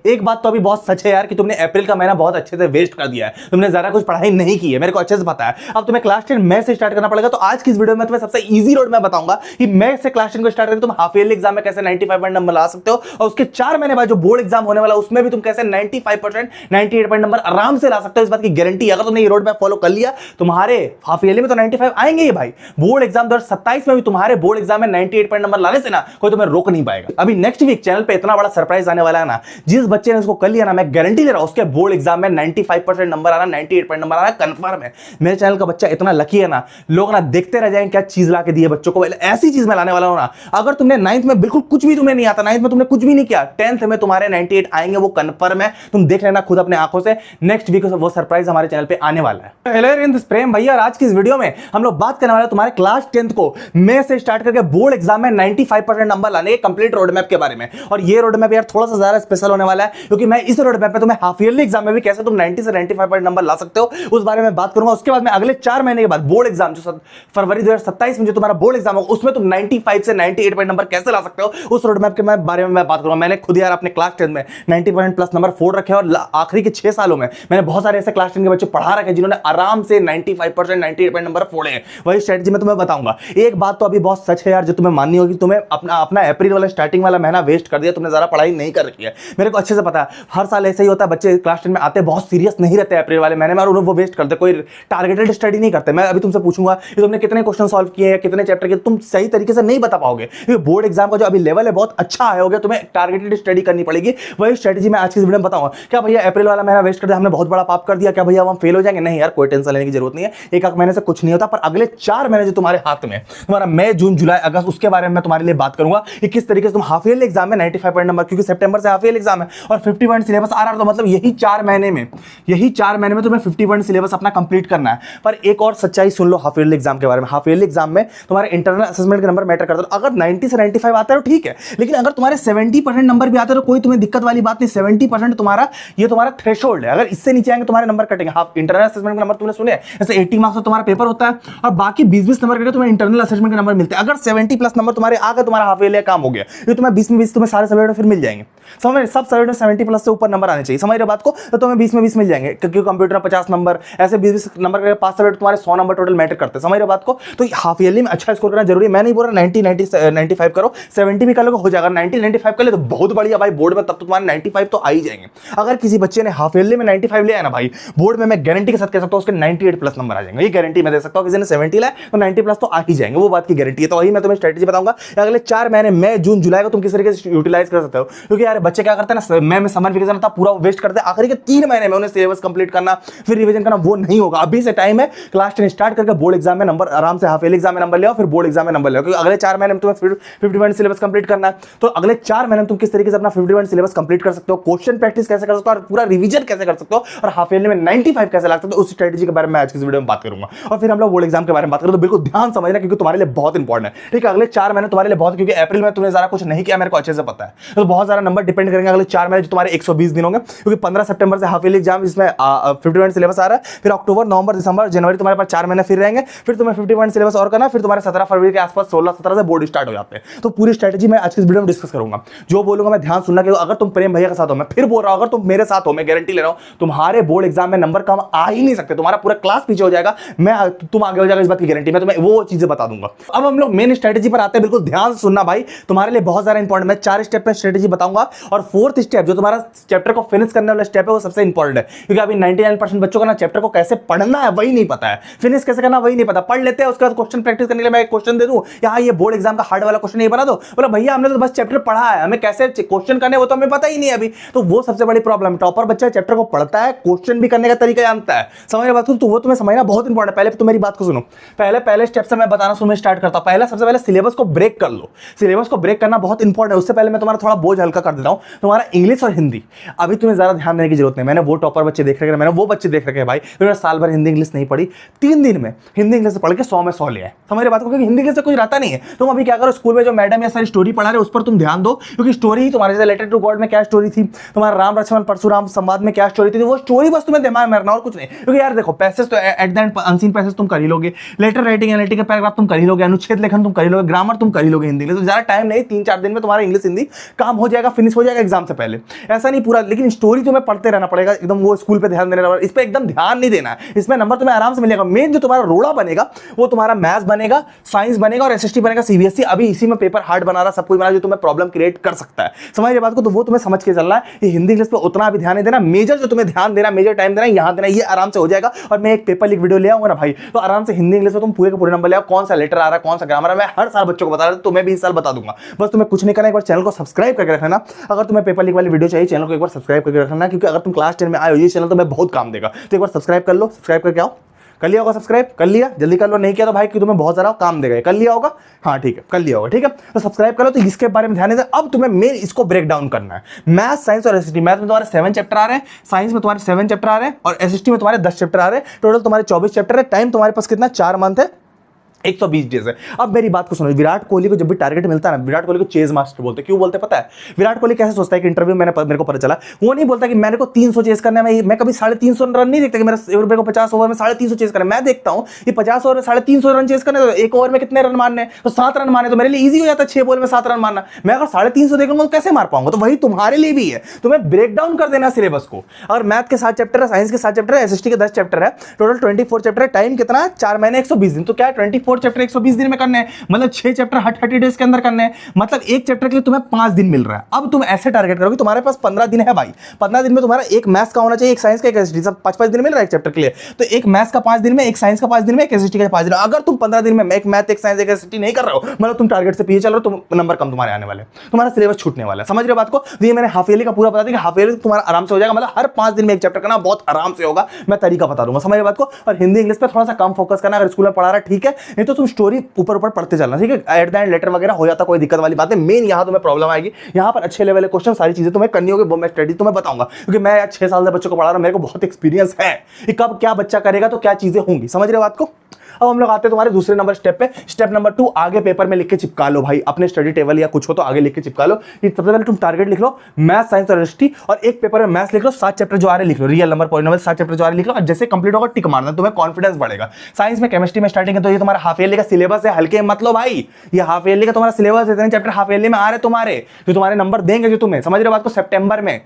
एक बात तो अभी बहुत सच है यार कि तुमने अप्रैल का महीना बहुत अच्छे से वेस्ट कर दिया है, तुमने ज्यादा कुछ पढ़ाई नहीं की है, मेरे को अच्छे से पता है। अब तुम्हें क्लास 10 मैथ से स्टार्ट करना पड़ेगा। तो आज की इस वीडियो में तुम्हें सबसे इजी रोड मैं बताऊंगा कि मैथ से क्लास 10 को स्टार्ट करके तुम हाफ ईयरली एग्जाम में कैसे 95 पॉइंट नंबर ला सकते हो, और उसके 4 महीने बाद जो बोर्ड एग्जाम होने वाला उसमें भी तुम कैसे 95% 98 पॉइंट नंबर आराम से ला सकते हो। इस बात की गारंटी अगर तुमने ये रोड मैप फॉलो कर लिया, तुम्हारे हाफ ईयरली में तो 95 आएंगे ही भाई। बोर्ड एग्जाम 2027 में भी तुम्हारे बोर्ड एग्जाम में 98 पॉइंट नंबर लाने से ना कोई तुम्हें रोक नहीं पाएगा। अभी नेक्स्ट वीक चैनल पे इतना बड़ा सरप्राइज आने वाला है ना, जिस बच्चे ने उसको कर लिया ना, मैं गारंटी दे रहा हूं उसके बोर्ड एग्जाम में 95% नंबर आना, 98 पॉइंट नंबर आना कंफर्म है। मेरे चैनल का बच्चा इतना लकी है ना, लोग ना देखते रह जाएंगे क्या चीज ला के दी है बच्चों को। ऐसी चीज मैं लाने वाला हूं ना, अगर तुमने 9th में बिल्कुल कुछ भी तुम्हें नहीं आता, 9th में तुमने कुछ भी नहीं किया, 10th में तुम्हारे 98 आएंगे, वो कंफर्म है। तुम देख लेना खुद अपने आंखों से। नेक्स्ट वीक वो सरप्राइज हमारे चैनल पे आने वाला है। हेलो प्रेम भैया, आज की इस वीडियो में हम लोग बात करने वाले तुम्हारे क्लास 10th को मई से स्टार्ट करके बोर्ड एग्जाम में 95% नंबर लाने के कंप्लीट रोड मैप के बारे में। और ये रोड मैप यार थोड़ा सा ज्यादा स्पेशल होने वाला है, क्योंकि मैं इस रोड मैप में तुम्हें हाफ ईयरली एग्जाम में भी कैसे तुम 90 से 95% नंबर ला सकते हो उस बारे में बात करूंगा। उसके बाद मैं अगले 4 महीने के बाद बोर्ड एग्जाम जो फरवरी 2027 में जो तुम्हारा बोर्ड एग्जाम होगा उसमें तुम 95 से 98 पॉइंट नंबर कैसे ला सकते हो उस रोड मैप के बारे में मैं बात करूंगा। मैंने खुद यार अपने क्लास 10 में 90% प्लस नंबर फोड़ रखे और आखिरी के 6 सालों में मैंने बहुत सारे ऐसे क्लास 10 के बच्चे पढ़ा रखे जिन्होंने आराम से 95% 98 पॉइंट नंबर फोड़े हैं। वही स्ट्रेटजी मैं तुम्हें बताऊंगा। एक बात तो अभी बहुत सच है यार, जो तुम्हें माननी होगी, तुम्हें अपना अप्रैल वाला स्टार्टिंग वाला महीना वेस्ट कर दिया, तुमने ज्यादा पढ़ाई नहीं कर रखी है। मेरे को अच्छे से पता है, हर साल ऐसे ही होता है, बच्चे क्लास 10 में आते बहुत सीरियस नहीं रहते अप्रैल वाले महीने में और वो वेस्ट करते, कोई टारगेटेड स्टडी नहीं करते। मैं अभी तुमसे पूछूंगा कि तुमने कितने क्वेश्चन सॉल्व किए हैं, कितने चैप्टर किए, तुम सही तरीके से नहीं बता पाओगे। बोर्ड एग्जाम का जो अभी लेवल है बहुत अच्छा है, हो गया, तुम्हें टारगेटेड स्टडी करनी पड़ेगी। वही स्ट्रेटजी मैं आज की वीडियो में बताऊंगा। क्या भैया अप्रैल वाला महीना वेस्ट कर दिया, हमने बहुत बड़ा पाप कर दिया, क्या भैया हम फेल हो जाएंगे? नहीं यार, कोई टेंशन लेने की जरूरत नहीं है। एक महीने से कुछ नहीं होता, पर अगले 4 महीने जो तुम्हारे हाथ में, तुम्हारा मई जून जुलाई अगस्त, उसके बारे में मैं तुम्हारे लिए बात करूंगा कि किस तरीके से तुम हाफ ईयरली एग्जाम में 95 पॉइंट नंबर, क्योंकि सितंबर से हाफ ईयरली एग्जाम है और 50 पॉइंट सिलेबस आ रहा है, तो मतलब यही 4 महीने में तुम्हें 50 पॉइंट सिलेबस अपना कंप्लीट करना है। पर एक और सच्चाई सुन लो हाफ ईयरली एग्जाम के बारे में। हाफ ईयरली एग्जाम में तुम्हारे इंटरनल असेसमेंट के नंबर मैटर करते हैं। अगर 90 से 95 आते हो ठीक है, लेकिन अगर तुम्हारे 70% नंबर भी आते हो तो कोई तुम्हें दिक्कत वाली बात नहीं। 70% तुम्हारा थ्रेशोल्ड है। अगर इससे नीचे आएंगे तुम्हारे नंबर कटेंगे। हाफ इंटरनल असेसमेंट के नंबर तुमने सुने, जैसे 80 मार्क्स का तुम्हारा पेपर होता है और बाकी 20-20 नंबर करके तुम्हें इंटरनल असेसमेंट के नंबर मिलते हैं। अगर 70 प्लस नंबर तुम्हारे आ गए, तुम्हारा हाफ ईयरली काम हो गया। ये तुम्हें 20 में 20 तुम्हें सारे सब्जेक्ट में फिर मिल जाएंगे। समझ, सब सब्जेक्ट में 70 प्लस से ऊपर नंबर आने चाहिए। समझ रहे बात को? तो तुम्हें 20 में 20 मिल जाएंगे, क्योंकि कंप्यूटर में 50 नंबर, ऐसे 20 नंबर करके 5 सब्जेक्ट तुम्हारे 100 नंबर टोटल मैटर करते हैं। समझ रहे बात को? तो हाफ ईयरली में अच्छा स्कोर करना जरूरी है। मैं नहीं बोल रहा 95 करो, 70 भी कर लो हो जाएगा। 95 कर ले तो बहुत बढ़िया भाई, बोर्ड में तब तो तुम्हारे 95 तो आ ही जाएंगे। अगर किसी बच्चे ने हाफ ईयरली में 95 ले आया ना भाई, बोर्ड में मैं गारंटी के साथ कह सकता हूं उसके 98 प्लस नंबर आ जाएंगे। ये गारंटी मैं दे सकता हूं। किसी ने 70 लाया तो 90 प्लस तो आ ही जाएंगे, वो बात की गारंटी है। तो वही मैं तुम्हें स्ट्रेटजी बताऊंगा अगले 4 महीने मई जून जुलाई को तुम किस तरीके से यूटिलाइज कर सकते हो। क्योंकि यार बच्चे क्या करते हैं ना, मई में समर वेकेशन होता है, पूरा वेस्ट करते हैं। आखिरी के 3 महीने में उन्हें सिलेबस कंप्लीट करना, फिर रिवीजन करना, वो नहीं होगा। अभी से टाइम है। क्लास 10 स्टार्ट करके बोर्ड एग्जाम में नंबर आराम से, हाफ ईयरली एग्जाम में नंबर ले आओ, फिर बोर्ड एग्जाम में नंबर ले आओ। क्योंकि अगले 4 महीने में तुम्हें 50% सिलेबस कंप्लीट करना है। तो अगले 4 महीने में तुम किस तरीके से अपना 50% सिलेबस कंप्लीट कर सकते हो, क्वेश्चन प्रैक्टिस कैसे कर सकते हो और पूरा रिवीजन कैसे कर सकते हो, और हाफ ईयरली में 95 कैसे ला सकते हो, उस स्ट्रेटजी के बारे में आज की वीडियो में बात करूंगा। और फिर हम लोग बोर्ड एग्जाम के बारे में बात करें, तो बिल्कुल ध्यान समझना, क्योंकि तुम्हारे लिए बहुत इंपॉर्टेंट है। ठीक है, अगले 4 महीने तुम्हारे लिए बहुत, क्योंकि अप्रैल में तुमने ज्यादा कुछ नहीं किया, मेरे को अच्छे से पता है। तो बहुत सारा नंबर डिपेंड करेंगे अगले 4 महीने जो तुम्हारे 120 दिन होंगे, क्योंकि 15 सितंबर से हाफ ईयरली एग्जाम, जिसमें 50% सिलेबस आ रहा है। फिर अक्टूबर, नवंबर, दिसंबर, जनवरी तुम्हारे पास 4 महीने फिर रहेंगे। फिर तुम्हें 50% सिलेबस और करना, फिर तुम्हारे 17 फरवरी के आसपास 16-17 से बोर्ड स्टार्ट हो जाते हैं। तो पूरी स्ट्रेटजी मैं आज की वीडियो में डिस्कस करूंगा। जो बोलूंगा मैं ध्यान सुनना, कि अगर तुम प्रेम भैया के साथ हो, मैं फिर बोल रहा हूं, अगर तुम मेरे साथ हो, मैं गारंटी ले रहा हूं तुम्हारे बोर्ड एग्जाम में नंबर कम आ ही नहीं सकते। तुम्हारा पूरा क्लास पीछे हो जाएगा, तुम आगे हो जाएगा, इस बात की गारंटी। मैं तुम्हें वो चीजें बता दूंगा। अब हम लोग मेन स्ट्रेटजी पर आते हैं। बिल्कुल ध्यान सुनना भाई, तुम्हारे लिए बहुत ज्यादा इंपॉर्टेंट। मैं 4 स्टेप में स्ट्रेटजी बताऊंगा, और 4th स्टेप जो तुम्हारा चैप्टर को फिनिश करने वाला स्टेप है, वो सबसे इंपॉर्टेंट है। क्योंकि अभी 99% बच्चों को ना चैप्टर को कैसे पढ़ना है वही नहीं पता है, फिनिश कैसे करना वही नहीं पता। पढ़ लेते हैं, उसके बाद क्वेश्चन प्रैक्टिस करने के लिए मैं एक क्वेश्चन दे दूं, यहाँ ये बोर्ड एग्जाम का हार्ड वाला क्वेश्चन ये बना दो, बोला भैया हमने तो बस चैप्टर पढ़ा है, हमें कैसे क्वेश्चन करने वो तो हमें पता ही नहीं अभी। तो वो सबसे बड़ी प्रॉब्लम। टॉपर बच्चा चैप्टर को पढ़ता है, क्वेश्चन भी करने का तरीका जानता है। समझ रहे बात को? तो वो तुम्हें समझना बहुत इंपॉर्टेंट है। पहले तो मेरी बात को सुनो, पहले स्टेप से मैं बताना सुनना स्टार्ट करता हूं। सबसे पहले सिलेबस को ब्रेक कर लो। सिलेबस को ब्रेक करना बहुत इंपॉर्टेंट है। उससे पहले मैं तुम्हारा थोड़ा बोझ हल्का कर देता हूं। तुम्हारा इंग्लिश और हिंदी अभी तुम्हें ज्यादा ध्यान देने की जरूरत नहीं। मैंने वो टॉपर बच्चे देख रखे हैं, मैंने वो बच्चे देख रखे हैं भाई, उन्होंने साल भर हिंदी इंग्लिश नहीं पढ़ी, 3 दिन में हिंदी इंग्लिश पढ़ के 100 में 100 ले आए। समझ रहे बात को? क्योंकि हिंदी इंग्लिश से कुछ रहता नहीं है। तुम अभी क्या करो, स्कूल में जो मैडम या सारी स्टोरी पढ़ा रहे उस पर तुम ध्यान दो, क्योंकि स्टोरी ही तुम्हारे, जैसे लेटर टू गॉड में क्या स्टोरी थी, तुम्हारा राम लक्ष्मण परशुराम संवाद में क्या स्टोरी थी, वो स्टोरी बस तुम्हें दिमाग में रखना और कुछ नहीं। क्योंकि यार देखो, पैसेज तो eight the and unseen passage तुम कर ही लोगे, लेटर राइटिंग एनालिटिकल पैराग्राफ तुम कर ही लोगे, अनुच्छेद लेखन तुम कर ही लोगे, ग्रामर तुम कर ही लोगे हिंदी इंग्लिश। तो ज्यादा टाइम नहीं, 3-4 दिन में तुम्हारा इंग्लिश हिंदी काम हो जाएगा, फिनिश हो जाएगा एग्जाम से पहले। पहले, ऐसा नहीं पूरा, लेकिन स्टोरी तुम्हें पढ़ते रहना पड़ेगा एकदम, वो स्कूल पे ध्यान देना पड़ेगा, इस पे एकदम ध्यान नहीं देना है। इसमें नंबर तुम्हें आराम से मिलेगा। मेन जो तुम्हारा रोड़ा बनेगा वो तुम्हारा मैथ्स बनेगा, साइंस बनेगा और एसएसटी बनेगा। सीबीएसई अभी इसी में पेपर हार्ड बना रहा, सब कुछ बना रहा जो तुम्हें प्रॉब्लम क्रिएट कर सकता है। समझ रहे बात को? तो वो तुम्हें समझ के चलना है। ये हिंदी इंग्लिश पे उतना भी ध्यान नहीं देना, मेजर जो तुम्हें ध्यान देना, मेजर टाइम देना, यहां देना, ये आराम से हो जाएगा। और मैं एक पेपर लीक वीडियो ले आऊंगा ना भाई, तो आराम से हिंदी इंग्लिश में तुम पूरे के पूरे नंबर ले आओ। कौन सा लेटर आ रहा है, कौन सा ग्रामर है, मैं हर साल बच्चों को बता रहा हूं, तुम्हें भी इस साल बता दूंगा। बस तुम्हें कुछ नहीं करना, एक बार चैनल को सब्सक्राइब करके रखना। अगर तुम्हें पेपर लीक वाली वीडियो चाहिए, चैनल को एक बार सब्सक्राइब करके रखना, क्योंकि अगर तुम क्लास 10 में आए हो, ये चैनल तुम्हें बहुत काम देगा। तो एक बार सब्सक्राइब कर लो, सब्सक्राइब करके आओ। कर लिया होगा सब्सक्राइब? कर लिया? जल्दी कर लो, नहीं किया तो भाई कि तुम्हें बहुत सारा काम देगा। कर लिया होगा? हाँ ठीक है, कर लिया होगा, ठीक है। तो सब्सक्राइब करो। तो इसके बारे में ध्यान देना। अब तुम्हें मेन इसको ब्रेक डाउन करना है। मैथ, साइंस और एसएसटी। मैथ में तुम्हारे 7 चैप्टर आ रहे हैं, साइंस में तुम्हारे 7 चैप्टर आ रहे हैं और एसएसटी में तुम्हारे 10 चैप्टर आ रहे हैं। टोटल तुम्हारे 24 चैप्टर है। टाइम तुम्हारे पास कितना? 4 मंथ है, 120 डेज है। अब मेरी बात को सुनो, विराट कोहली को जब भी टारगेट मिलता है ना, विराट कोहली को चेज मास्टर बोलते हैं। क्यों बोलते पता है? विराट कोहली कैसे सोचता है कि इंटरव्यू मेरे को पता चला, वो नहीं बोलता कि मेरे को 300 चेज करना है। मैं कभी 350 रन नहीं देखता कि मेरे को 50 ओवर में 350 चेज करना है। मैं देखता हूं कि 50 ओवर में 350 रन चेज करने, तो एक ओवर में कितने रन मारने, तो 7 रन मारने, तो मेरे लिए ईजी हो जाता है 6 बॉल में 7 रन मारना। मैं अगर 350 देखूंगा तो कैसे मार पाऊंगा? तो वही तुम्हारे लिए भी है, तुम्हें ब्रेक डाउन कर देना सिलेबस को। अगर मैथ के 7 चैप्टर है, साइंस के 7 चैप्टर है, एसएसटी के 10 चैप्टर है, टोटल 24 चैप्टर है। टाइम कितना है? 4 महीने 120 दिन। तो क्या है, 24 चैप्टर 120 दिन में करने हैं, मतलब 6 चैप्टर 30 डेज के अंदर करने हैं। मतलब एक चैप्टर के लिए तुम्हें 5 दिन मिल रहा है। अब तुम ऐसे टारगेट करोगे, तुम्हारे पास 15 दिन है भाई। 15 दिन में तुम्हारा एक मैथ्स का होना चाहिए, एक साइंस का, एक एसएसटी, सब 5-5 दिन मिल रहा है एक चैप्टर के लिए। तो एक मैथ्स का 5 दिन में, एक साइंस का 5 दिन में, एक एसएसटी का 5 दिन। अगर तुम 15 दिन में एक मैथ, एक साइंस, एक एसएसटी नहीं कर रहे हो, मतलब तुम टारगेट से पीछे चल रहे हो, तुम नंबर कम तुम्हारे आने वाले, तुम्हारा सिलेबस छूटने वाला है। समझ रहे हो बात को? तो ये मैंने हाफ ईयरली का पूरा बता दिया कि हाफ ईयरली तुम्हारा आराम से हो जाएगा, मतलब हर 5 दिन में एक चैप्टर करना बहुत आराम से होगा। मैं तरीका बता दूंगा, समझ रहे बात को? और हिंदी इंग्लिश पे थोड़ा सा कम फोकस करना। अगर स्कूल में पढ़ा रहा है ठीक है, नहीं तो तुम स्टोरी ऊपर ऊपर पढ़ते चलना, ठीक है। एट द एंड लेटर वगैरह हो जाता, कोई दिक्कत वाली बात है। मेन यहां तुम्हें प्रॉब्लम आएगी, यहां पर अच्छे लेवल के क्वेश्चन, सारी चीजें तुम्हें करनी होगी, वो मैं स्टडी तुम्हें बताऊंगा, क्योंकि मैं 6 साल से बच्चों को पढ़ा रहा हूं, मेरे को बहुत एक्सपीरियंस है कि कब क्या बच्चा करेगा तो क्या चीजें होंगी। समझ रहे हो बात को? अब हम लोग आते हैं तुम्हारे दूसरे नंबर स्टेप पे। स्टेप नंबर 2, आगे पेपर में लिख के चिपका लो भाई, अपने स्टडी टेबल या कुछ हो तो आगे लिख के चिपका लो। सबसे पहले तुम टारगेट लिख लो, मैथ, साइंस और एसएसटी, और एक पेपर में मैथ्स लिख लो, 7 चैप्टर जो आ रहे लिख लो, रियल नंबर, पॉलिनोमियल, 7 चैप्टर जो आ रहे लिख लो। और जैसे कंप्लीट होगा टिक मारना, तुम्हें कॉन्फिडेंस बढ़ेगा। साइंस में, केमिस्ट्री में स्टार्टिंग है, तो ये तुम्हारा हाफ ईयरली का सिलेबस है, हल्के मत लो भाई। ये हाफ ईयरली का तुम्हारा सिलेबस है, इतने चैप्टर हाफ ईयरली में आ रहे तुम्हारे, जो तुम्हारे नंबर देंगे, जो तुम्हें, समझ रहे हो बात को, सितंबर में।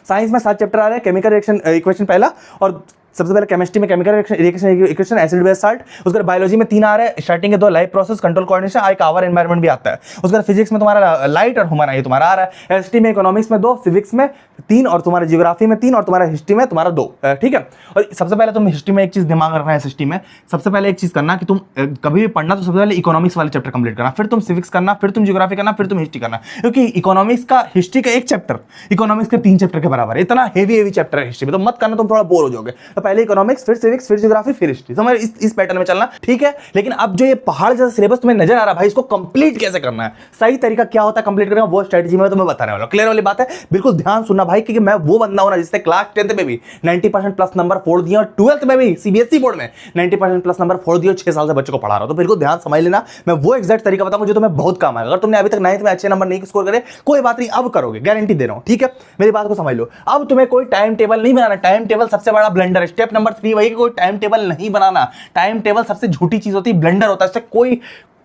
साइंस में 7 चैप्टर आ रहे हैं, केमिकल रिएक्शन इक्वेशन पहला, और सबसे पहले केमिस्ट्री में chemical reaction equation, acid base salt. उसके बाद बायोलॉजी में 3 आ रहे हैं, स्टार्टिंग के 2 लाइफ प्रोसेस, कंट्रोल कोऑर्डिनेशन, एक आवर एनवायरनमेंट भी आता है। उसके बाद फिजिक्स में तुम्हारा लाइट और ह्यूमन, ये तुम्हारा आ रहा है। एसटी में इकोनॉमिक्स में 2, सिविक्स में 3, और तुम्हारा जियोग्राफी में 3, और तुम्हारा हिस्ट्री में तुम्हारा 2, ठीक है। और सबसे पहले तुम हिस्ट्री में एक चीज दिमाग रखना है, एसटी में सबसे पहले एक चीज करना कि तुम कभी भी पढ़ना तो सबसे पहले इकोनॉमिक्स वाले चैप्टर कंप्लीट करना, फिर तुम सिविक्स करना, फिर तुम जियोग्राफी करना, फिर तुम हिस्ट्री करना, क्योंकि इकोनॉमिक्स का, हिस्ट्री का एक चैप्टर इकोनॉमिक्स के 3 चैप्टर के बराबर है। इतना हेवी चैप्टर है हिस्ट्री में, तो मत करना, तुम थोड़ा बोर हो जाओगे। तो पहले इकोनॉमिक्स, फिर सिविक्स, फिर जियोग्राफी, फिर हिस्ट्री, समझ इस पैटर्न में चलना, ठीक है। लेकिन अब जो ये पहाड़ जैसा सिलेबस तुम्हें नजर आ रहा है भाई, इसको कंप्लीट कैसे करना है, सही तरीका क्या होता है कंप्लीट करने का, वो स्ट्रेटजी में तुम्हें बताने वाला हूं। क्लियर वाली बात है? बिल्कुल ध्यान सुनना भाई, क्योंकि मैं वो बंदा हूं ना जिसने क्लास 10th में भी 90% प्लस नंबर फोड़ दिया, और 12th में भी सीबीएसई बोर्ड में 90% प्लस नंबर फोड़ दिया, 6 साल से बच्चों को पढ़ा रहा हूं। तो बिल्कुल ध्यान समझ लेना, मैं वो एग्जैक्ट तरीका बताऊंगा जो तुम्हें बहुत काम आएगा। अगर तुमने अभी तक 9th में अच्छे नंबर नहीं स्कोर करे, कोई बात नहीं, अब करोगे, गारंटी दे रहा हूं, ठीक है। मेरी बात को समझ लो। अब तुम्हें कोई टाइम टेबल नहीं बनाना, टाइम टेबल सबसे बड़ा ब्लंडर है। स्टेप नंबर 3 वही, कोई टाइम टेबल नहीं बनाना। टाइम टेबल सबसे झूठी चीज होती है, ब्लंडर होता है, इससे कोई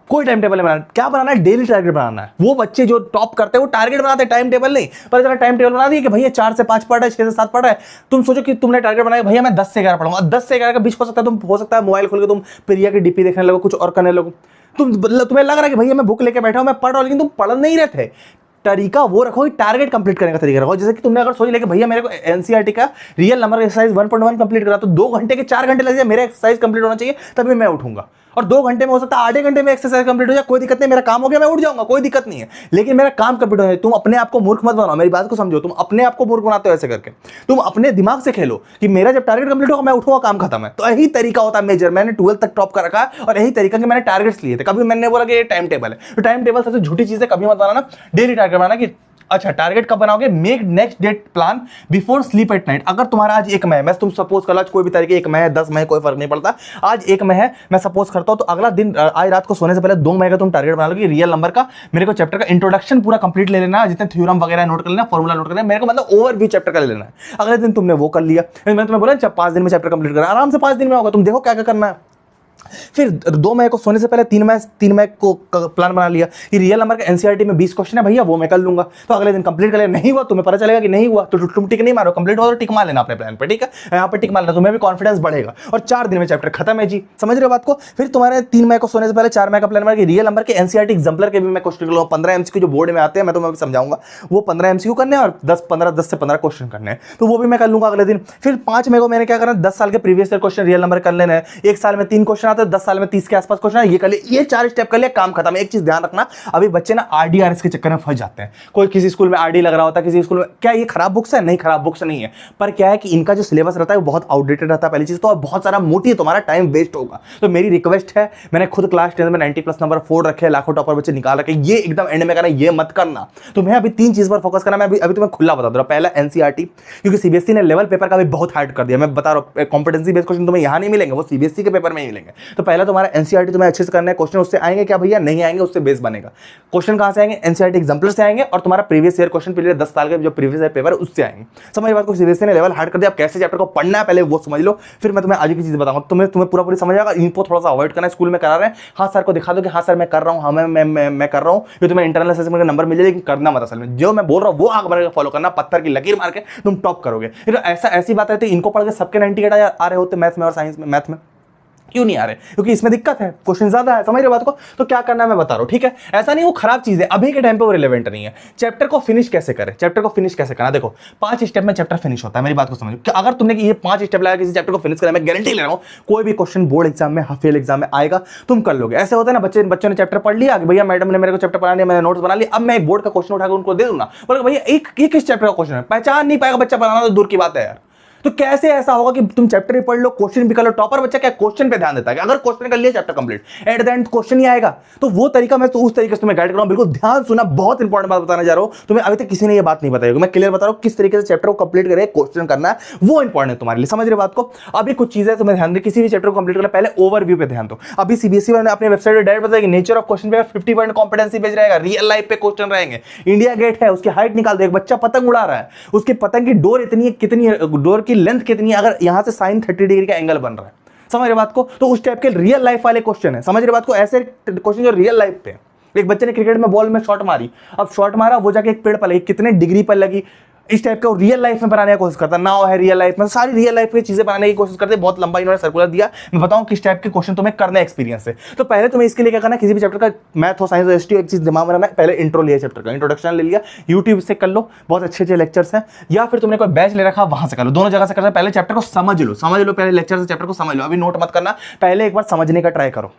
टाइम टेबल नहीं बनाना। क्या बनाना है? डेली टारगेट बनाना है। वो बच्चे जो टॉप करते हैं वो टारगेट बनाते हैं, टाइम टेबल नहीं। पर अगर टाइम टेबल बना दिया कि भैया 4 से 5 पढ़ रहा है, 6 से 7 पढ़ रहा है, तुम सोचो कि तुमने टारगेट बनाया भैया मैं 10 से 11 पढ़ूंगा, 10 से 11 के बीच हो सकता है मोबाइल खोल के तुम प्रिया की डीपी देखने लगो, कुछ और करने लगो। तुम्हें लग रहा है कि भैया मैं बुक लेके बैठा हूं, मैं पढ़ रहा हूं, लेकिन तुम पढ़ नहीं रहे थे। तरीका वो रखो कि टारगेट कंप्लीट करने का तरीका रखो। जैसे कि तुमने अगर सोच लिया कि भैया मेरे को एनसीईआरटी का रियल नंबर एक्सरसाइज 1.1 कंप्लीट करा, तो 2 घंटे के 4 घंटे लग जाए, मेरा एक्सरसाइज कंप्लीट होना चाहिए, तभी मैं उठूंगा। और 2 घंटे में हो सकता है, आधे घंटे में एक्सरसाइज कंप्लीट हो जाए, कोई दिक्कत नहीं, मेरा काम हो गया, मैं उठ जाऊंगा, कोई दिक्कत नहीं है। लेकिन मेरा काम कंप्लीट हो जाए। तुम अपने आप को मूर्ख मत बनाओ, मेरी बात को समझो। तुम अपने आप को मूर्ख बनाते हो ऐसे करके। तुम अपने दिमाग से खेलो कि मेरा जब टारगेट कंप्लीट होगा मैं उठूंगा, काम खत्म है। तो यही तरीका होता है मेजर। मैंने 12th तक टॉप कर रखा है, और यही तरीका कि मैंने टारगेट्स लिए थे। कभी मैंने बोला कि ये टाइम टेबल है, तो टाइम टेबल सबसे झूठी चीज है, कभी मत बनाना। डेली टारगेट बनाना कि अच्छा टारगेट कब बनाओगे, make next date plan before sleep at night. अगर तुम्हारा आज 1 मई है, मैं तुम सपोज कर लो आज कोई भी तारीख 1 मई है, 10 मई, कोई फर्क नहीं पड़ता, आज 1 मई है, मैं सपोज करता हूं, तो अगला दिन आज रात को सोने से पहले 2 मई का तुम टारगेट बना लो कि रियल नंबर का मेरे को चैप्टर का इंट्रोडक्शन पूरा कंप्लीट ले लेना, जितने थ्योरम वगैरह नोट कर लेना, फॉर्मूला नोट कर लेना, मेरे को मतलब ओवरव्यू चैप्टर का ले लेना है। अगले दिन तुमने वो कर लिया। मैंने तुम्हें बोला 5 दिन में चैप्टर कंप्लीट करना, आराम से 5 दिन में होगा। तुम देखो क्या क्या करना है। फिर 2 मई को सोने से पहले 3 मई को प्लान बना लिया कि रियल नंबर का एनसीईआरटी में 20 क्वेश्चन है भैया, वो मैं कर लूंगा। तो अगले दिन कंप्लीट कर लिया। नहीं हुआ तुम्हें पता चलेगा कि नहीं हुआ तो तुम टिक नहीं मारो, कंप्लीट हुआ तो टिक मार लेना अपने प्लान पे, ठीक है। यहाँ पर टिक मार लेना, तुम्हें भी कॉन्फिडेंस बढ़ेगा और 4 दिन में चैप्टर खत्म है जी। समझ रहे हो बात को। फिर तुम्हारे 3 मई को सोने से पहले 4 मई का प्लान बना कि रियल नंबर के एनसीईआरटी एग्जाम्पलर के भी मैं क्वेश्चन लूंगा। 15 एमसीक्यू जो बोर्ड में आते हैं मैं तुम्हें समझाऊंगा, वो 15 एमसीक्यू करने हैं और 10 से 15 क्वेश्चन करने हैं, तो वो भी मैं कर लूंगा अगले दिन। फिर 5 मई को मैंने क्या करना, 10 साल के previous year question real number कर लेना है। 1 साल में 3 क्वेश्चन आते हैं, 10 साल में 30 के आसपास क्वेश्चन है, ये कर लिए। ये 4 स्टेप कर लिया, काम खत्म। एक चीज ध्यान रखना, अभी बच्चे ना आरडीआरएस के चक्कर में फंस जाते हैं। कोई किसी स्कूल में आरडी लग रहा होता है, किसी स्कूल में, क्या ये खराब बुक्स है? नहीं, खराब बुक्स नहीं है, पर क्या है कि इनका जो सिलेबस रहता है वो बहुत आउटडेटेड रहता है पहली चीज तो, और बहुत सारा मोटी है, तुम्हारा टाइम वेस्ट होगा। तो मेरी रिक्वेस्ट है, मैंने खुद क्लास 10 में 90+ नंबर 4 रखे, लाखों टॉपर बच्चे निकाल रखे, ये एकदम एंड में करना, ये मत करना। तुम्हें अभी 3 चीज पर फोकस करना। मैं अभी तुम्हें खुला बता दूं, पहला एनसीईआरटी, क्योंकि सीबीएसई ने लेवल पेपर का भी बहुत हार्ड कर दिया। मैं बता रहा हूं, कॉम्पिटेंसी बेस्ड क्वेश्चन तुम्हें यहां नहीं मिलेंगे, वो सीबीएसई के पेपर में ही मिलेंगे। तो पहला तुम्हारा एनसीईआरटी तुम्हें अच्छे से करना है। क्वेश्चन उससे आएंगे क्या भैया? नहीं आएंगे, उससे बेस बनेगा। क्वेश्चन कहां से आएंगे? एनसीईआरटी एग्जाम्पलर से आएंगे और तुम्हारा प्रीवियस ईयर क्वेश्चन, पिछले 10 साल के जो प्रीवियस ईयर पेपर है उससे आएंगे। समझ बात को, सीबीएसई ने लेवल हार्ड कर दिया। अब कैसे चैप्टर को पढ़ना है पहले वो समझ लो, फिर मैं तुम्हें आगे की चीज बताऊंगा। तुम्हें पूरा समझ आएगा। इनको थोड़ा सा अवॉइड करना है, स्कूल में करा रहे हैं, हाँ सर को दिखा दो कि हाँ सर मैं कर रहा हूँ, हाँ मैं कर रहा हूँ, ये तुम्हें इंटरनल असेसमेंट का नंबर मिल जाएगा, लेकिन करना मत असल में। जो मैं बोल रहा हूँ वो आगे बढ़ के फॉलो करना, पत्थर की लकीर मार के तुम टॉप करोगे। ऐसी बात है, तो इनको पढ़ के सबके 98 आ रहे होते मैथ में और साइंस में। मैथ में क्यों नहीं आ रहे? क्योंकि इसमें दिक्कत है, क्वेश्चन ज्यादा है। समझ रहे बात को? तो क्या करना है मैं बता रहा हूं, ठीक है। ऐसा नहीं वो खराब चीज है, अभी के टाइम पे वो रिलेवेंट नहीं है। चैप्टर को फिनिश कैसे करें? चैप्टर को फिनिश कैसे करना, देखो 5 स्टेप में चैप्टर फिनिश होता है। मेरी बात को समझो कि अगर तुमने ये 5 स्टेप लगाया किसी चैप्टर को फिनिश करना, मैं गारंटी ले रहा हूं कोई भी क्वेश्चन बोर्ड एग्जाम में, फेल एग्जाम में आएगा, तुम कर लोगे। ऐसे होता है ना, बच्चों ने चैप्टर पढ़ लिया कि भैया मैडम ने मेरे को चैप्टर पढ़ा लिया, मैंने नोट्स बना लिया, अब मैं एक बोर्ड का क्वेश्चन उठाकर उनको दे दूंगा, बोले भैया एक किस चैप्टर का क्वेश्चन है, पहचान नहीं पाएगा बच्चा, बनाना तो दूर की बात है यार। तो कैसे ऐसा होगा कि तुम चैप्टर भी पढ़ लो, क्वेश्चन भी कर लो? टॉपर बच्चा क्या क्वेश्चन पे ध्यान देता है? अगर क्वेश्चन कर लिया chapter complete, at the end question ही आएगा। तो वो तरीका मैं तो उस तरीके से तुम्हें गाइड कर रहा हूं। बिल्कुल ध्यान सुना, बहुत इंपॉर्टेंट बात बताने जा रहा हूं। तुम्हें अभी तक किसी ने ये बात नहीं बताई होगी, मैं क्लियर बता रहा हूं किस तरीके से चैप्टर को कंप्लीट करे, क्वेश्चन करना है, वो इंपॉर्टेंट है तुम्हारे लिए। समझ रहे बात को? अभी कुछ चीजें तुम्हें ध्यान दे, किसी भी चैप्टर को कंप्लीट करना पहले ओवरव्यू पे ध्यान दो। अभी सीबीएसई वाले अपने वेबसाइट पर डायरेक्ट बताया कि नेचर ऑफ क्वेश्चन पे 50 पॉइंट कॉम्पिटेंसी बेस्ड रहेगा, रियल लाइफ पे क्वेश्चन रहेंगे। इंडिया गेट है, उसकी हाइट निकाल दो, एक बच्चा पतंग उड़ा रहा है, उसकी पतंग की डोर इतनी, कितनी डोर की लेंथ कितनी, अगर यहां से sin 30 डिग्री का एंगल बन रहा है, समझ रहे बात को? तो उस टाइप के रियल लाइफ वाले क्वेश्चन है। समझ रहे बात को? ऐसे क्वेश्चन जो रियल लाइफ पे। एक बच्चे ने क्रिकेट में बॉल में शॉट मारी, अब शॉट मारा, वो जाके एक पेड़ पर लगी, कितने डिग्री पर लगी, इस टाइप का रियल लाइफ में बनाने की कोशिश करता। नाउ है रियल लाइफ में, सारी रियल लाइफ की चीजें बनाने की कोशिश करते। बहुत लंबा इन्होंने सर्कुलर दिया, मैं बताऊं किस टाइप के क्वेश्चन तुम्हें करना है एक्सपीरियंस से। तो पहले तुम्हें इसके लिए क्या करना है, किसी भी चैप्टर का, मैथ हो, साइंस हो, हिस्ट्री, एक चीज दिमाग में रखना है, पहले इंट्रो लिया चैप्टर का, इंट्रोडक्शन ले लिया, यूट्यूब से कर लो, बहुत अच्छे लेक्चर्स हैं, या फिर तुमने कोई बैच ले रखा वहां से कर लो, दोनों जगह से करना। पहले चैप्टर को समझ लो, पहले लेक्चर से चैप्टर को समझ लो, अभी नोट मत करना, पहले एक बार समझने का ट्राई करो।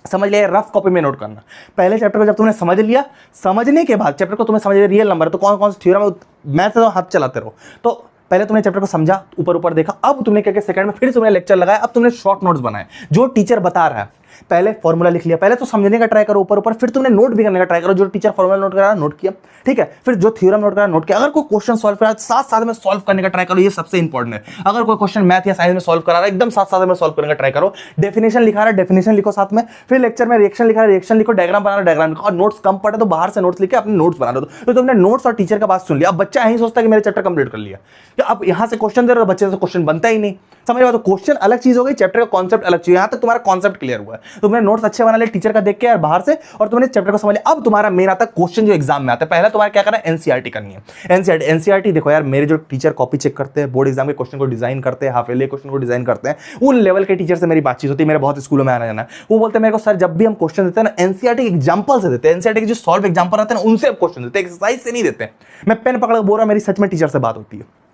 समझ लिया, रफ कॉपी में नोट करना। पहले चैप्टर को जब तुमने समझ लिया, समझने के बाद चैप्टर को तुम्हें समझ लिया, रियल नंबर तो कौन कौन से थ्योरम, मैथ से तो हाथ चलाते रहो। तो पहले तुमने चैप्टर को समझा, ऊपर देखा, अब तुमने क्या सेकंड में फिर तुमने लेक्चर लगाया, अब तुमने शॉर्ट नोट्स बनाए जो टीचर बता रहा है। पहले फॉर्मूला लिख लिया, पहले तो समझने का ट्राई करो ऊपर, फिर तुमने नोट भी करने का ट्राई करो, जो टीचर फॉर्मूला नोट करा नोट किया, ठीक है, फिर जो थ्योरम नोट करा नोट किया। अगर कोई क्वेश्चन सॉल्व करा साथ में सॉल्व करने का ट्राई करो, ये सबसे इंपॉर्टेंट है। अगर कोई क्वेश्चन मैथ या साइंस में सॉल्व करा रहा है, एकदम साथ में सॉल्व करने का ट्राई करो। डेफिनेशन लिखा रहा है, डेफिनेशन लिखो साथ में, फिर लेक्चर में रिएक्शन लिखा है, रिएक्शन लिखो, डायग्राम बना रहा है, डायग्राम लिखो, और नोट्स कम पड़े तो बाहर से नोट्स लिखे अपने नोट्स बना दो। तो तुमने नोट्स और टीचर का बात सुन लिया। अब बच्चा यही सोचता है कि मेरे चैप्टर कंप्लीट कर लिया, अब यहां से क्वेश्चन दे रहे हो, बच्चे से क्वेश्चन बनता ही नहीं। समझ रहे हो? तो क्वेश्चन अलग चीज हो गई, चैप्टर का कॉन्सेप्ट अलग चीज। यहां तक तुम्हारा कॉन्सेप्ट क्लियर हुआ है, तुमने नोट्स अच्छे बना लिए टीचर का देख के और बाहर से, और तुमने चैप्टर को समझ लिया। अब तुम्हारा मेन आता है क्वेश्चन जो एग्जाम में आता है। पहले तुम्हारा क्या करना है, एनसीईआरटी करनी है। एनसीईआरटी देखो यार, मेरे जो टीचर कॉपी चेक करते हैं, बोर्ड एग्जाम के क्वेश्चन को डिजाइन करते हैं, हाफ ईयरली क्वेश्चन को डिजाइन करते हैं, उन लेवल के टीचर से मेरी बातचीत होती है। मेरे बहुत स्कूलों में आना जाना है, वो बोलते हैं मेरे को सर जब भी हम क्वेश्चन देते हैं ना, एनसीईआरटी के एग्जांपल से देते हैं, एनसीईआरटी के जो सॉल्व एग्जांपल आते हैं ना, उनसे क्वेश्चन देते हैं, एक्सरसाइज से नहीं देते। मैं पेन पकड़ के बोल रहा हूं, मेरी सच में टीचर से बात होती है।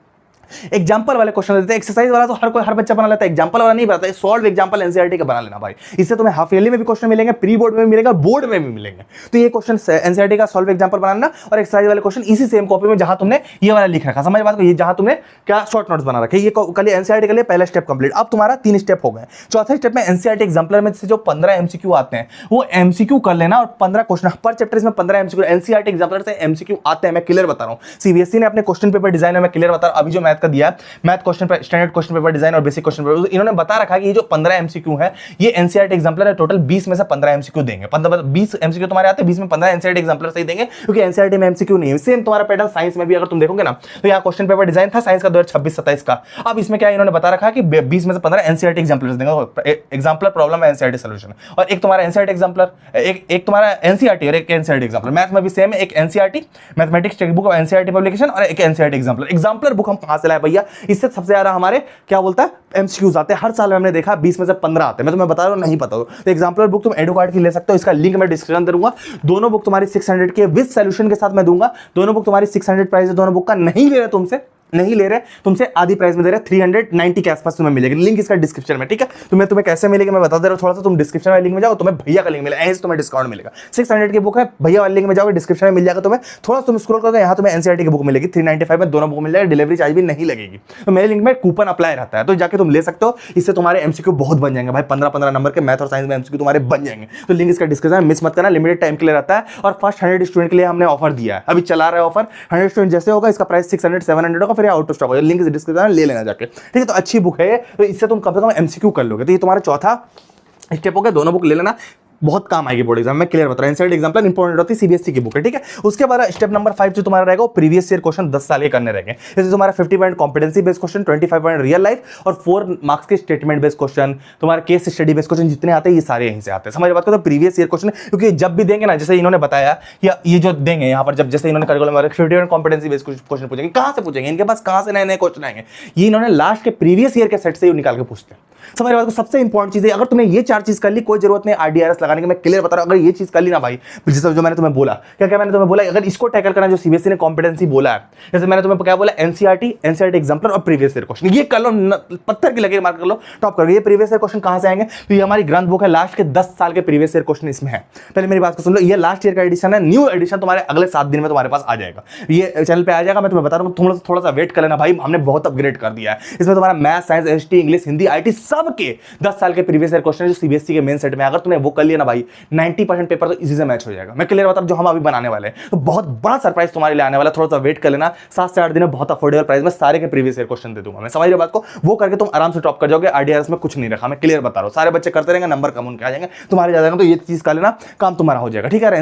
एग्जांपल वाले क्वेश्चन देते हैं, एक्सरसाइज वाला तो हर बच्चा बना लेता है, एग्जांपल वाला नहीं बनाता है। सॉल्व एग्जांपल एनसीईआरटी का बना लेना भाई, इससे तुम्हें हाफ ईयरली में भी क्वेश्चन मिलेंगे, प्री बोर्ड में भी मिलेगा, बोर्ड में भी मिलेंगे। तो ये क्वेश्चन एनसीईआरटी का सॉल्व एग्जांपल बनाना, और एक्सरसाइज वाले क्वेश्चन इसी सेम कॉपी में जहां तुमने ये वाला लिख रखा, समझ बात को, ये जहां तुमने क्या शॉर्ट नोट्स बना रखे, ये कल एनसीईआरटी के लिए पहला स्टेप कंप्लीट। अब तुम्हारा 3 स्टेप हो गए। चौथे स्टेप में एनसीईआरटी एग्जांपलर में से जो 15 एमसीक्यू आते हैं वो एमसीक्यू कर लेना, और 15 क्वेश्चन पर चैप्टर, इसमें 15 एमसीक्यू एनसीईआरटी एग्जांपलर से एमसीक्यू आते हैं। मैं क्लियर बता रहा हूं, सीबीएसई ने अपने क्वेश्चन पेपर डिजाइन में, मैं क्लियर बता रहा हूं। अभी जो मैथ का दिया है, math question paper, standard question paper design और बेसिक क्वेश्चन पेपर, इन्होंने बता रखा है कि ये जो 15 एमसीक्यू है ये एनसीईआरटी एग्जाम्पलर है, टोटल 20 में से 15 एमसीक्यू देंगे, 20 एमसीक्यू तुम्हारे आते हैं, 20 में 15 एनसीईआरटी एग्जाम्पलर सही देंगे, क्योंकि एनसीईआरटी में एमसीक्यू नहीं है। सेम तुम्हारा पैटर्न साइंस में भी अगर तुम देखोगे ना, तो यहाँ क्वेश्चन पेपर डिजाइन था साइंस का 2026-27 का, अब इसमें क्या इन्होंने बता रखा है कि 20 में से 15 एनसीईआरटी एग्जाम्पलर देंगे, एग्जाम्पलर प्रॉब्लम है एनसीईआरटी सॉल्यूशन, और एक तुम्हारा एनसीईआरटी एग्जाम्पलर, एक तुम्हारा एनसीईआरटी और एक एनसीईआरटी एग्जाम्पलर। मैथ में भी सेम है, एक एनसीईआरटी मैथमेटिक्स टेक्स्ट बुक और एनसीईआरटी पब्लिकेशन और एक एनसीईआरटी एग्जाम्पलर। एग्जाम्पलर बुक हम कहां से लाए भैया, इससे सबसे ज्यादा हमारे क्या बोलता है एमसीक्यूज आते हैं, हर साल हमने देखा 20 में से 15 आते हैं, मैं तुम्हें बता रहा हूं नहीं पता हो तो एग्जाम्पलर बुक तुम एडो कार्ड की ले सकते हो, इसका लिंक मैं डिस्क्रिप्शन दूंगा। दोनों बुक तुम्हारी 600 के विद सॉल्यूशन के साथ मैं दूंगा, दोनों बुक तुम्हारी 600 प्राइस है, दोनों बुक का नहीं ले रहे तुमसे, नहीं ले रहे तुमसे, आधी प्राइस में दे रहे, 390 के आसपास तुम्हें मिलेगी, लिंक इसका डिस्क्रिप्शन में, ठीक है। तुम्हें कैसे मिलेगा मैं बता दे रहा हूं, थोड़ा सा तुम डिस्क्रिप्शन वाले लिंक में जाओ, तुम्हें भैया का लिंक मिलेगा, ऐसे तुम्हें डिस्काउंट मिलेगा। 600 की बुक है, भैया वाले लिंक में जाओगे डिस्क्रिप्शन में मिल जाएगा तुम्हें, थोड़ा तुम स्क्रॉल करोगे यहाँ तुम्हें एनसीईआरटी की बुक मिलेगी 395 में, दोनों बुक मिल जाएगा, डिलीवरी चार्ज भी नहीं लगेगी। तो मेरे लिंक में कूपन अप्लाई रहता है, तो जाके तुम ले सकते हो, इससे तुम्हारे एमसीक्यू बहुत बन जाएंगे भाई, 15-15 नंबर के मैथ और साइंस में एमसीक्यू तुम्हारे बन जाएंगे। तो लिंक इसका डिस्क्रिप्शन में मिस मत करना, लिमिटेड टाइम के लिए रहता है, और फर्स्ट 100 स्टूडेंट के लिए हमने ऑफर दिया है, अभी चला रहा है ऑफर, 100 स्टूडेंट जैसे होगा इसका प्राइस 600-700 होगा, फिर आउट ऑफ स्टॉक होगा, लिंक डिस्क्रिप्शन ले लेना जाके, ठीक है। तो अच्छी बुक है, तो इससे तुम कम से कम एमसीक्यू कर लोगे, तो ये तुम्हारा चौथा स्टेप हो गया, दोनों बुक ले लेना, बहुत काम आएगी बोर्ड एग्जाम में, क्लियर बता रहा हूं। एनसीईआरटी एग्जाम्पलर इंपॉर्टेंट होती है, सीबीएसई की बुक है, ठीक है। उसके बाद स्टेप नंबर 5 जो तुम्हारा रहेगा वो प्रीवियस ईयर क्वेश्चन 10 साल के करने रहेंगे, जैसे तुम्हारा 50 point competency based question, 25 point real life और 4 मार्क्स के स्टेटमेंट बेस्ड क्वेश्चन, तुम्हारा केस स्टडी बेस्ड क्वेश्चन जितने आते हैं ये सारे यहीं से आते हैं, समझ बात को। तो प्रीवियस ईयर क्वेश्चन, क्योंकि जब भी देंगे ना, जैसे इन्होंने बताया कि ये जो देंगे यहाँ पर, जब जैसे इन्होंने curriculum 50 point competency based question पूछेंगे, कहां से पूछेंगे, इनके पास कहां से नए नए क्वेश्चन आएंगे, ये इन्होंने लास्ट के प्रीवियस ईयर के सेट से निकाल के पूछते हैं, समझ बात को। सबसे इंपॉर्टेंट चीज है, अगर तुमने ये 4 चीज कर ली, कोई जरूरत नहीं आरडीआरएस लगाने की, मैं क्लियर बता रहा हूं, अगर ये चीज कर ली ना भाई, जैसे जो मैंने तुम्हें बोला, क्या मैंने तुम्हें बोला, अगर इसको टैकल करना जो सीबीएसई ने कॉम्पिटेंसी बोला है, जैसे मैंने तुम्हें क्या बोला, एनसीईआरटी एग्जाम्पलर और प्रीवियस ईयर क्वेश्चन, ये कर लो, पत्थर की लगे मार्क कर लो, टॉप कर लो। ये प्रीवियस ईयर क्वेश्चन कहां से आएंगे, तो ये हमारी ग्रंथ बुक है, लास्ट के 10 साल के प्रीवियस ईयर क्वेश्चन इसमें है। पहले मेरी बात को सुन लो, ये लास्ट ईयर का एडिशन है, न्यू एडिशन तुम्हारे अगले 7 दिन में तुम्हारे पास आ जाएगा, ये चैनल पे आ जाएगा, मैं तुम्हें बता रहा हूं, थोड़ा सा वेट कर लेना भाई, हमने बहुत अपग्रेड कर दिया है, इसमें तुम्हारा math, science, ST, English, Hindi, IT सब के 10 साल के प्रीवियस ईयर क्वेश्चन जो सीबीएसई के मेन सेट में, अगर तुमने वो कर लिया ना भाई, 90% पेपर तो इसी से मैच हो जाएगा, मैं क्लियर बता रहा हूं, जो हम अभी बनाने वाले हैं। तो बहुत बड़ा सरप्राइज तुम्हारे लिए आने वाला, थोड़ा सा वेट कर लेना, 7 से 8 दिन में बहुत अफोर्डेबल प्राइस में सारे के प्रीवियस ईयर क्वेश्चन दे दूंगा मैं, समझ रहे बात को। वो करके तुम आराम से टॉप कर जाओगे, आरडीआरएस में कुछ नहीं रखा, मैं क्लियर बता रहा हूं, सारे बच्चे करते रहेंगे, नंबर कम उनके आ जाएंगे, तुम्हारे ज्यादा, तो ये चीज कर लेना, काम तुम्हारा हो जाएगा, ठीक है।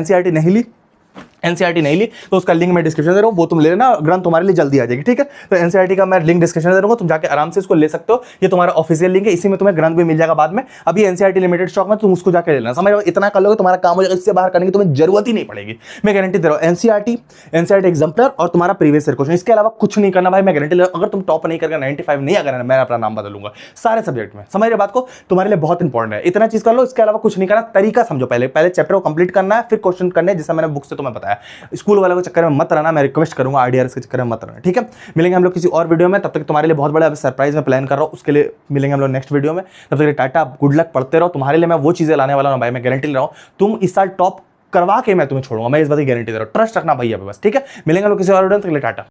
एनसीईआरटी नहीं ली तो उसका लिंक मैं डिस्क्रिप्शन दे रहा हूं, वो तुम ले लेना, ग्रंथ तुम्हारे लिए जल्दी आ जाएगी, ठीक है। तो एनसीईआरटी का मैं लिंक डिस्क्रिप्शन दे दूंगा, तुम जाके आराम से इसको ले सकते हो, ये तुम्हारा ऑफिशियल लिंक है, इसी में तुम्हें ग्रंथ भी मिल जाएगा बाद में, अभी एनसीईआरटी लिमिटेड स्टॉक में, तुम उसको जाके लेना, समझ लो, इतना कर लोगे तुम्हारा काम हो जाएगा, इससे बाहर करने की तुम्हें जरूरत ही नहीं पड़ेगी, मैं गारंटी दे रहा हूं। एनसीईआरटी एग्जाम्पलर और तुम्हारा प्रीवियस ईयर क्वेश्चन, इसके अलावा कुछ नहीं करना भाई, मैं गारंटी ले रहा हूं। अगर तुम टॉप नहीं करके 95 नहीं अगर मैं अपना नाम बदलूंगा सारे सब्जेक्ट में, समझ रहे बात को, तुम्हारे लिए बहुत इंपॉर्टेंट है, इतना चीज कर लो, इसके अलावा कुछ नहीं करना, तरीका समझो, पहले चैप्टर को कंप्लीट करना है, फिर क्वेश्चन करने, जैसा मैंने बुक से तुम्हें बताया, स्कूल वालों के चक्कर में मत रहना, मैं रिक्वेस्ट करूंगा, आरडीआरएस के चक्कर में मत रहना, ठीक है। मिलेंगे हम लोग किसी और वीडियो में, तब तक तुम्हारे लिए बहुत बड़ा सरप्राइज मैं प्लान कर रहा हूं, उसके लिए मिलेंगे हम लोग नेक्स्ट वीडियो में, तब तक टाटा, गुड लक, पढ़ते रहो, तुम्हारे लिए मैं वो चीजें लाने वाला हूं भाई, मैं गारंटी ले रहा हूं, तुम इस साल टॉप करवा के मैं तुम्हें छोड़ूंगा, मैं इस बात की गारंटी दे रहा हूं, ट्रस्ट रखना भैया बस, ठीक है। मिलेंगे लोग किसी और वीडियो में, तब तक टाटा।